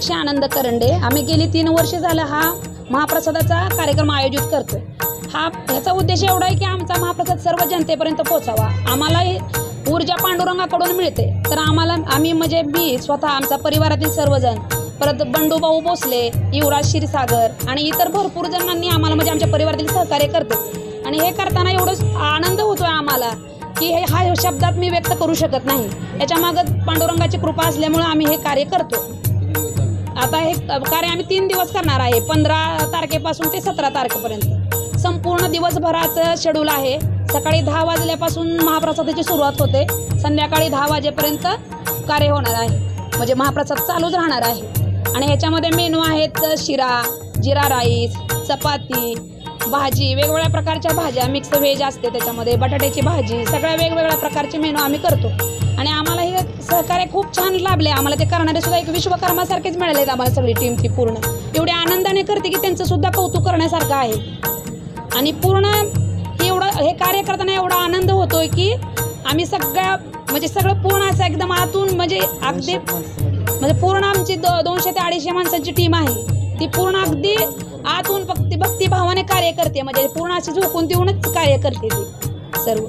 साक्षी आनंद करंडे. आम्ही गेली 3 वर्ष झालं हा महाप्रसादाचा कार्यक्रम आयोजित करतोय. ह्याचा उद्देश एवढा आहे की आमचा महाप्रसाद सर्व जनतेपर्यंत पोहोचावा. आम्हाला ऊर्जा पांडुरंगाकडून मिळते, तर आम्ही म्हणजे मी स्वतः, आमचा परिवारातील सर्वजण, परत बंडूभाऊ भोसले, युवराज क्षीरसागर आणि इतर भरपूर जणांनी आम्हाला म्हणजे आमच्या परिवारातील सहकार्य करतो. आणि हे करताना एवढं आनंद होतोय आम्हाला की हा शब्दात मी व्यक्त करू शकत नाही. याच्यामागं पांडुरंगाची कृपा असल्यामुळे आम्ही हे कार्य करतो. आता हे कार्य आम्ही 3 दिवस करणार आहे, 15 तारखेपासून ते 17 तारखेपर्यंत. संपूर्ण दिवसभराचं शेड्यूल आहे. सकाळी 10 वाजल्यापासून महाप्रसादाची सुरुवात होते, संध्याकाळी 10 वाजेपर्यंत कार्य होणार आहे. म्हणजे महाप्रसाद चालूच राहणार आहे. आणि ह्याच्यामध्ये मेनू आहेत शिरा, जिरा राईस, चपाती, भाजी, वेगवेगळ्या प्रकारच्या भाज्या, मिक्स व्हेज असते त्याच्यामध्ये, बटाट्याची भाजी, सगळ्या वेगवेगळ्या प्रकारचे मेनू आम्ही करतो. आणि आम्हाला हे सहकार्य खूप छान लाभले. आम्हाला ते करणारे सुद्धा एक विश्वकर्मासारखेच मिळाले आहेत. आम्हाला सगळी टीम ती पूर्ण एवढ्या आनंदाने करते की त्यांचं सुद्धा कौतुक करण्यासारखं आहे. आणि पूर्ण हे कार्य करताना एवढा आनंद होतोय की आम्ही सगळं पूर्ण असं एकदम आतून म्हणजे अगदी म्हणजे पूर्ण आमची 200 ते 250 माणसांची टीम आहे. ती पूर्ण अगदी आतून भक्तिभावाने कार्य करते, म्हणजे पूर्ण अशी झोकून देऊनच कार्य करते ती सर्व.